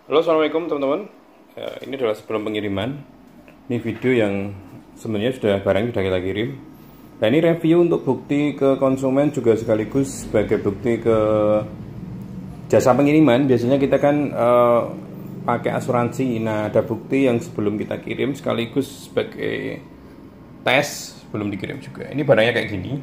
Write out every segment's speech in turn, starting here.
Halo, assalamualaikum teman-teman. Ini adalah sebelum pengiriman. Ini video yang sebenarnya barang sudah kita kirim. Nah, ini review untuk bukti ke konsumen juga sekaligus sebagai bukti ke jasa pengiriman. Biasanya kita kan pakai asuransi. Nah, ada bukti yang sebelum kita kirim sekaligus sebagai tes sebelum dikirim juga. Ini barangnya kayak gini.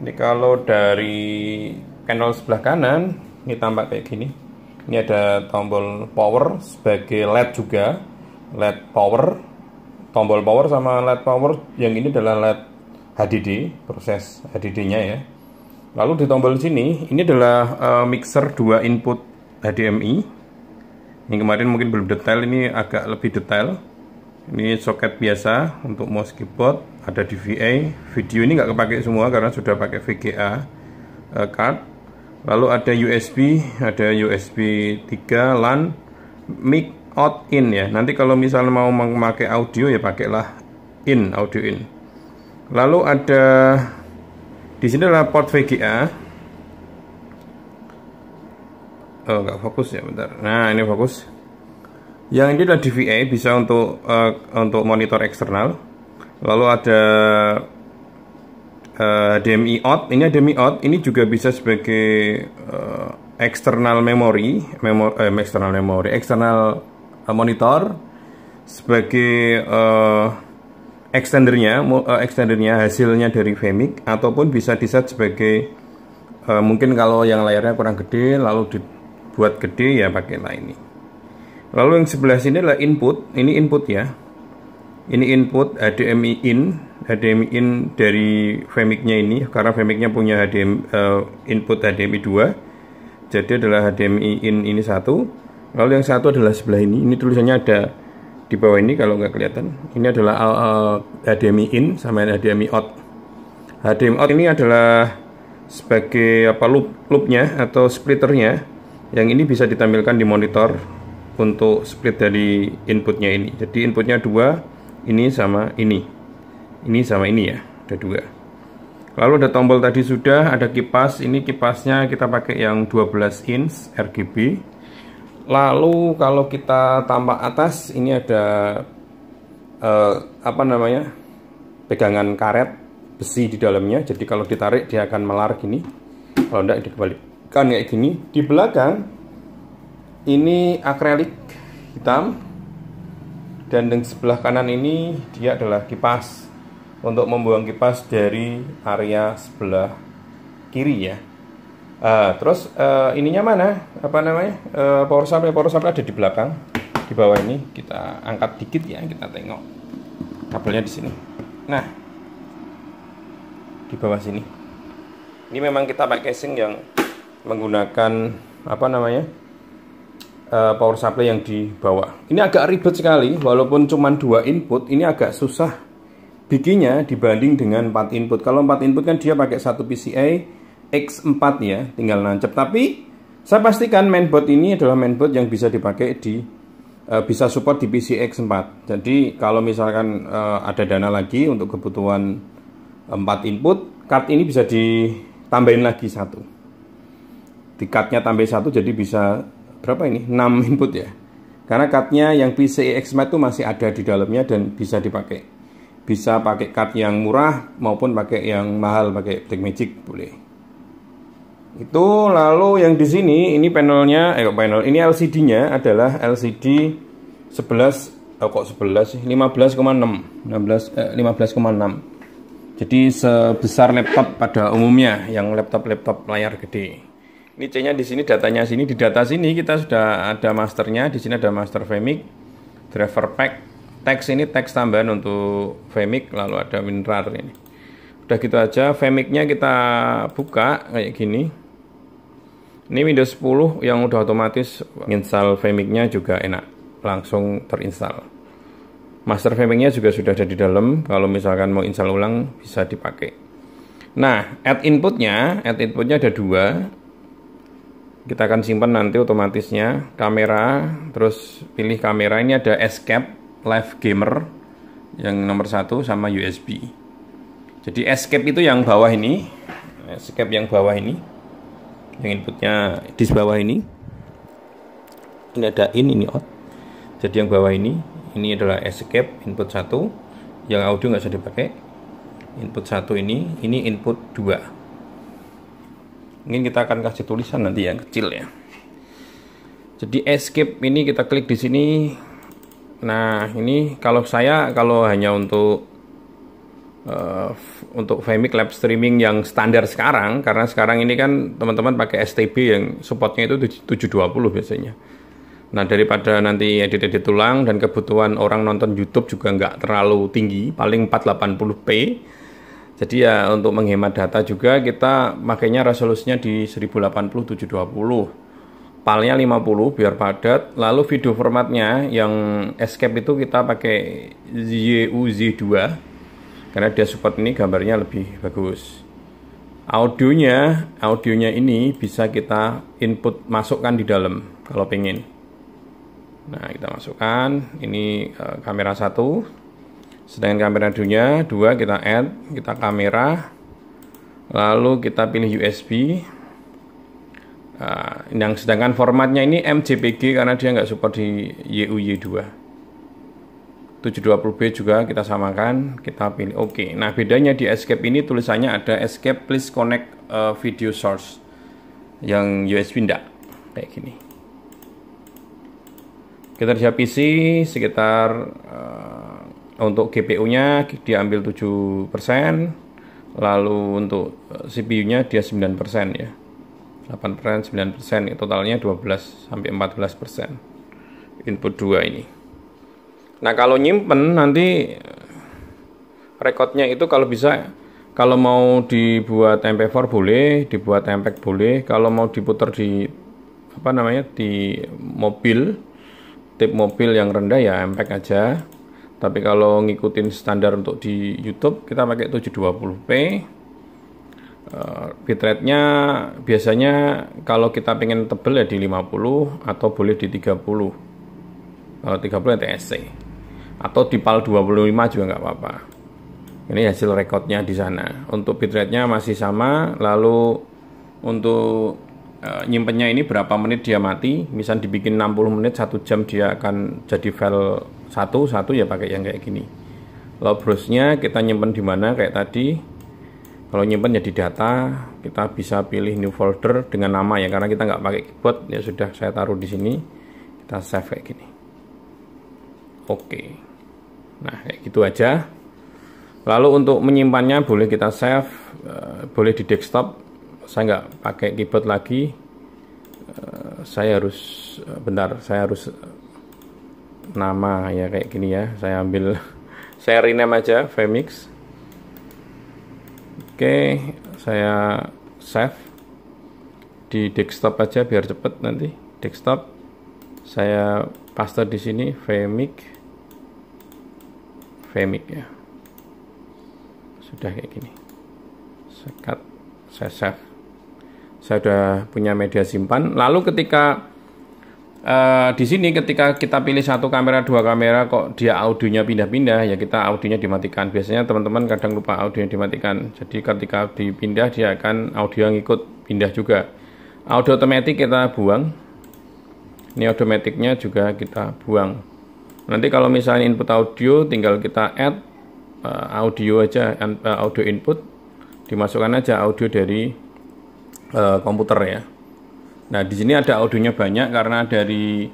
Ini kalau dari panel sebelah kanan ini tampak kayak gini. Ini ada tombol power sebagai LED juga, LED power, tombol power sama LED power. Yang ini adalah LED HDD, proses HDD-nya ya. Lalu di tombol sini, ini adalah mixer 2 input HDMI. Yang kemarin mungkin belum detail, ini agak lebih detail. Ini soket biasa untuk mouse keyboard, ada DVA, video ini nggak kepake semua karena sudah pakai VGA card. Lalu ada USB 3 LAN, mic out in ya. Nanti kalau misalnya mau memakai audio ya pakailah audio in. Lalu ada di sini adalah port VGA. Oh, nggak fokus ya, bentar. Nah, ini fokus. Yang ini adalah DVA, bisa untuk monitor eksternal. Lalu ada HDMI out. Ini HDMI out, ini juga bisa sebagai external monitor, sebagai extendernya hasilnya dari Vmic, ataupun bisa diset sebagai mungkin kalau yang layarnya kurang gede lalu dibuat gede ya pakailah ini. Lalu yang sebelah sini adalah input. Ini input ya. Ini input HDMI in dari Vmic-nya ini, karena Vmic-nya punya input HDMI 2. Jadi adalah HDMI in ini satu. Lalu yang satu adalah sebelah ini. Ini tulisannya ada di bawah ini kalau nggak kelihatan. Ini adalah HDMI in sama HDMI out. HDMI out ini adalah sebagai loopnya atau splitternya. Yang ini bisa ditampilkan di monitor untuk split dari inputnya ini. Jadi inputnya 2. Ini sama ini ya, ada 2. Lalu ada tombol tadi sudah, ada kipas. Ini kipasnya kita pakai yang 12 inch RGB. Lalu kalau kita tambah atas, ini ada pegangan karet besi di dalamnya. Jadi kalau ditarik dia akan melar gini. Kalau tidak dikembalikan kayak gini. Di belakang ini akrilik hitam. Dan di sebelah kanan ini dia adalah kipas untuk membuang kipas dari area sebelah kiri ya. Terus ininya mana? Power supply ada di belakang, di bawah ini. Kita angkat dikit ya, kita tengok kabelnya di sini. Nah, di bawah sini. Ini memang kita pakai casing yang menggunakan power supply yang di bawah. Ini agak ribet sekali, walaupun cuma 2 input, ini agak susah bikinnya dibanding dengan 4 input. Kalau 4 input kan dia pakai satu PCIe X4 ya, tinggal nancep. Tapi saya pastikan mainboard ini adalah mainboard yang bisa dipakai bisa support di PCIe X4. Jadi kalau misalkan ada dana lagi untuk kebutuhan 4 input, card ini bisa ditambahin lagi satu. Di cardnya tambah satu, jadi bisa berapa ini? 6 input ya. Karena cardnya yang PCIe X4 itu masih ada di dalamnya dan bisa dipakai. Bisa pakai card yang murah maupun pakai yang mahal, pakai Blackmagic boleh. Itu lalu yang di sini ini panelnya, ini LCD-nya adalah LCD 15,6. Jadi sebesar laptop pada umumnya, yang laptop layar gede. Ini C-nya di sini, datanya sini. Di data sini kita sudah ada masternya. Di sini ada master Vmic, driver pack, teks ini teks tambahan untuk Vmic, lalu ada WinRAR ini. Udah gitu aja. Vmic-nya kita buka kayak gini. Ini Windows 10 yang udah otomatis install Vmic-nya juga enak, langsung terinstall. Master Vmic-nya juga sudah ada di dalam. Kalau misalkan mau install ulang bisa dipakai. Nah, add inputnya ada 2. Kita akan simpan nanti otomatisnya. Kamera, terus pilih kamera. Ini ada Escape Live Gamer yang nomor 1 sama USB. Jadi Escape itu yang bawah ini. Escape yang bawah ini. Yang inputnya di bawah ini. Ini ada in, ini out. Jadi yang bawah ini adalah escape input 1, yang audio nggak usah dipakai. Input 1 ini input 2. Ini kita akan kasih tulisan nanti yang kecil ya. Jadi escape ini kita klik di sini. Nah, ini kalau hanya untuk Vmic live streaming yang standar sekarang, karena sekarang ini kan teman-teman pakai STB yang supportnya itu 720 biasanya. Nah, daripada nanti edit-edit ulang dan kebutuhan orang nonton YouTube juga nggak terlalu tinggi, paling 480p. Jadi ya untuk menghemat data juga kita makanya resolusinya di 1080 720. PAL-nya 50 biar padat. Lalu video formatnya yang escape itu kita pakai YUZ2 karena dia support ini gambarnya lebih bagus. Audionya ini bisa kita input masukkan di dalam kalau pengen. Nah, kita masukkan ini kamera 1. Sedangkan kamera 2 kita add, kita kamera, lalu kita pilih USB. Sedangkan formatnya ini MJPG karena dia nggak support di YUY2. 720p juga kita samakan, kita pilih OK. Nah, bedanya di escape ini tulisannya ada escape please connect video source. Yang USB enggak, kayak gini. Kita siap PC sekitar untuk GPU-nya diambil 7%, lalu untuk CPU-nya dia 9% ya. 8%, 9%, totalnya 12 sampai 14%. Input 2 ini. Nah, kalau nyimpen nanti rekodnya itu kalau bisa, kalau mau dibuat MP4 boleh, dibuat MPEG boleh, kalau mau diputar di di mobil, tip mobil yang rendah ya MPEG aja. Tapi kalau ngikutin standar untuk di YouTube kita pakai 720p. Bitrate-nya biasanya kalau kita pengen tebel ya di 50 atau boleh di 30. Kalau 30 NTSC. Atau di PAL 25 juga nggak apa-apa. Ini hasil rekodnya di sana. Untuk bitrate-nya masih sama. Lalu untuk nyimpennya ini berapa menit dia mati. Misal dibikin 60 menit 1 jam dia akan jadi file satu ya pakai yang kayak gini. Lalu browse-nya kita nyimpen di mana kayak tadi. Kalau nyimpen ya di data, kita bisa pilih new folder dengan nama ya, karena kita nggak pakai keyboard ya sudah saya taruh di sini. Kita save kayak gini. Oke. Nah, kayak gitu aja. Lalu untuk menyimpannya boleh kita save, boleh di desktop. Saya nggak pakai keyboard lagi. Saya harus nama ya kayak gini ya. Saya rename aja Vmix. Oke, saya save di desktop aja biar cepet nanti. Desktop saya paste di sini Vmix ya. Sudah kayak gini. Saya save. Saya sudah punya media simpan. Lalu ketika di sini ketika kita pilih satu kamera, dua kamera, kok dia audionya pindah-pindah, ya kita audionya dimatikan. Biasanya teman-teman kadang lupa audionya dimatikan. Jadi ketika dipindah dia akan audio ngikut pindah juga. Audio otomatis kita buang. Ini automaticnya juga kita buang. Nanti kalau misalnya input audio tinggal kita add audio aja, audio input, dimasukkan aja audio dari komputer ya. Nah, di sini ada audionya banyak karena dari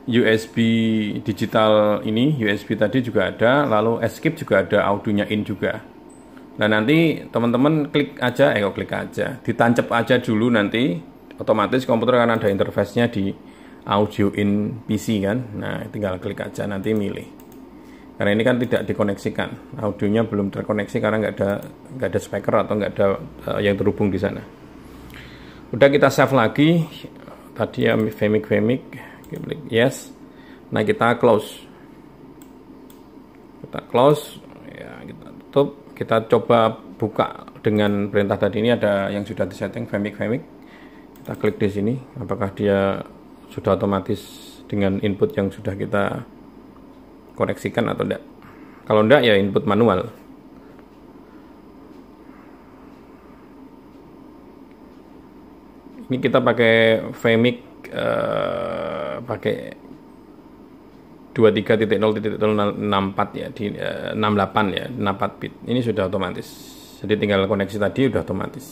USB digital ini, USB tadi juga ada, lalu escape juga ada audionya in juga. Nah, nanti teman-teman klik aja, ditancap aja dulu nanti, otomatis komputer akan ada interface-nya di audio in PC kan. Nah, tinggal klik aja nanti milih. Karena ini kan tidak dikoneksikan, audionya belum terkoneksi karena nggak ada speaker atau nggak ada yang terhubung di sana. Udah kita save lagi tadi ya Vmix, klik yes. Nah, kita close ya, kita tutup. Kita coba buka dengan perintah tadi. Ini ada yang sudah disetting Vmix. Kita klik di sini apakah dia sudah otomatis dengan input yang sudah kita koneksikan atau enggak. Kalau enggak ya input manual. Ini kita pakai Vmix pakai 23.0.064 ya, di 68 ya, 64 bit. Ini sudah otomatis. Jadi tinggal koneksi tadi udah otomatis.